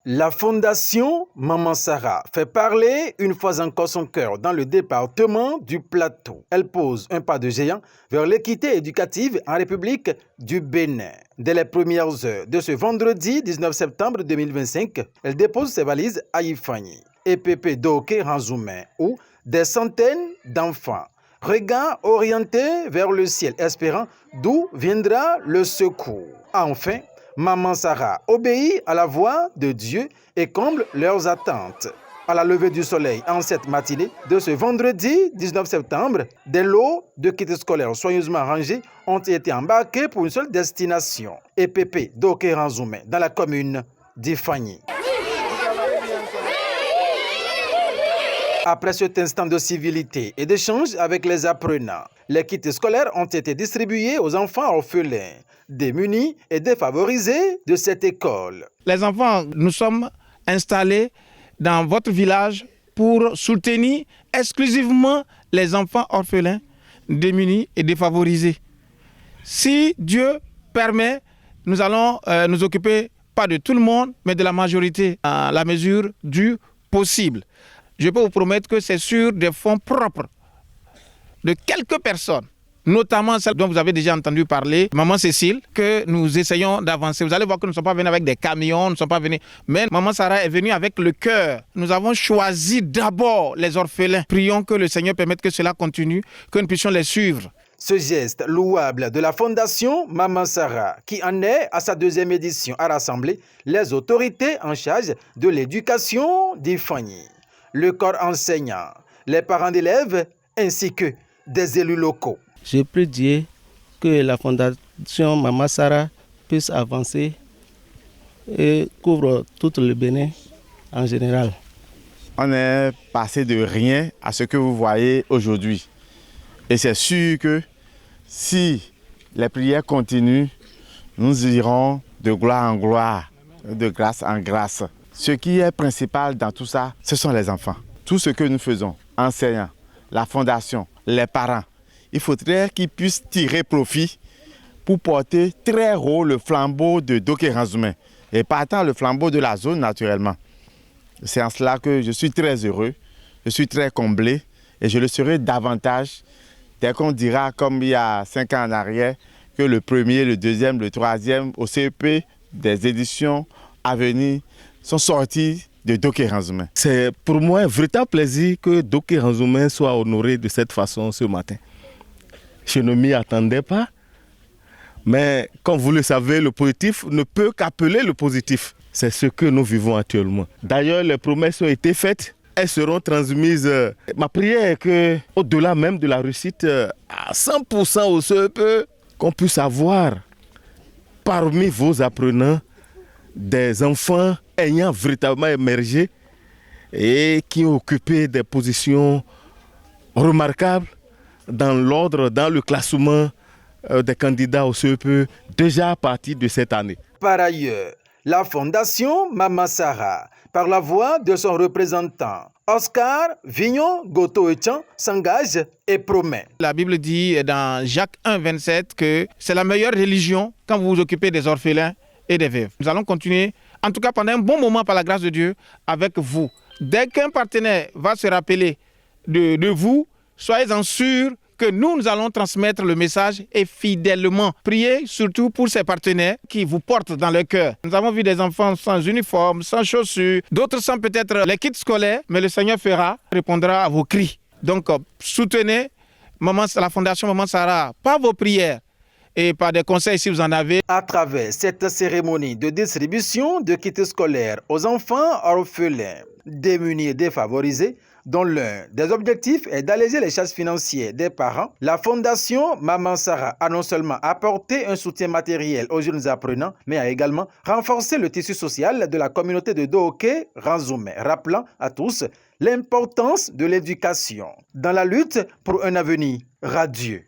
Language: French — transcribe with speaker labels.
Speaker 1: La fondation Maman Sarah fait parler une fois encore son cœur dans le département du Plateau. Elle pose un pas de géant vers l'équité éducative en République du Bénin. Dès les premières heures de ce vendredi 19 septembre 2025, elle dépose ses valises à Ifani et Pépé Doké Ranzoumé, où des centaines d'enfants, regards orientés vers le ciel, espérant d'où viendra le secours. Enfin, Maman Sarah obéit à la voix de Dieu et comble leurs attentes. À la levée du soleil en cette matinée de ce vendredi 19 septembre, des lots de kits scolaires soigneusement rangés ont été embarqués pour une seule destination, EPP Doké Ranzoumé, dans la commune d'Ifani. Après cet instant de civilité et d'échange avec les apprenants, les kits scolaires ont été distribués aux enfants orphelins, démunis et défavorisés de cette école.
Speaker 2: Les enfants, nous sommes installés dans votre village pour soutenir exclusivement les enfants orphelins, démunis et défavorisés. Si Dieu permet, nous allons nous occuper pas de tout le monde, mais de la majorité à la mesure du possible. Je peux vous promettre que c'est sur des fonds propres de quelques personnes, notamment celle dont vous avez déjà entendu parler, Maman Cécile, que nous essayons d'avancer. Vous allez voir que nous ne sommes pas venus avec des camions, nous ne sommes pas venus, mais Maman Sarah est venue avec le cœur. Nous avons choisi d'abord les orphelins. Prions que le Seigneur permette que cela continue, que nous puissions les suivre.
Speaker 1: Ce geste louable de la Fondation Maman Sarah, qui en est à sa deuxième édition, a rassemblé les autorités en charge de l'éducation d'Ifani, le corps enseignant, les parents d'élèves ainsi que des élus locaux.
Speaker 3: Je prie Dieu que la Fondation Maman Sarah puisse avancer et couvre tout le Bénin en général.
Speaker 4: On est passé de rien à ce que vous voyez aujourd'hui. Et c'est sûr que si les prières continuent, nous irons de gloire en gloire, de grâce en grâce. Ce qui est principal dans tout ça, ce sont les enfants. Tout ce que nous faisons, enseignants, la fondation, les parents, il faudrait qu'ils puissent tirer profit pour porter très haut le flambeau de Doké Ranzoumé et pas tant le flambeau de la zone naturellement. C'est en cela que je suis très heureux, je suis très comblé et je le serai davantage dès qu'on dira, comme il y a 5 ans en arrière, que le premier, le deuxième, le troisième au CEP des éditions à venir sont sortis de Doké Ranzoumé.
Speaker 3: C'est pour moi un véritable plaisir que Doké Ranzoumé soit honoré de cette façon ce matin. Je ne m'y attendais pas, mais comme vous le savez, le positif ne peut qu'appeler le positif. C'est ce que nous vivons actuellement. D'ailleurs, les promesses ont été faites, elles seront transmises. Ma prière est que, au-delà même de la réussite à 100% au CEP, qu'on puisse avoir parmi vos apprenants des enfants ayant véritablement émergé et qui ont occupé des positions remarquables dans l'ordre, dans le classement des candidats au CEP déjà à partir de cette année.
Speaker 1: Par ailleurs, la Fondation Maman Sarah, par la voix de son représentant, Oscar Vignon Goto-Etian, s'engage et promet.
Speaker 2: La Bible dit dans Jacques 1, 27 que c'est la meilleure religion quand vous vous occupez des orphelins et des veuves. Nous allons continuer, en tout cas pendant un bon moment par la grâce de Dieu, avec vous. Dès qu'un partenaire va se rappeler de vous, soyez-en sûrs que nous allons transmettre le message et fidèlement. Priez surtout pour ces partenaires qui vous portent dans le cœur. Nous avons vu des enfants sans uniforme, sans chaussures, d'autres sans peut-être les kits scolaires, mais le Seigneur répondra à vos cris. Donc soutenez la Fondation Maman Sarah par vos prières et par des conseils si vous en avez.
Speaker 1: À travers cette cérémonie de distribution de kits scolaires aux enfants orphelins, démunis et défavorisés, dont l'un des objectifs est d'alléger les charges financières des parents, la Fondation Maman Sarah a non seulement apporté un soutien matériel aux jeunes apprenants, mais a également renforcé le tissu social de la communauté de Doké Ranzoumé, rappelant à tous l'importance de l'éducation dans la lutte pour un avenir radieux.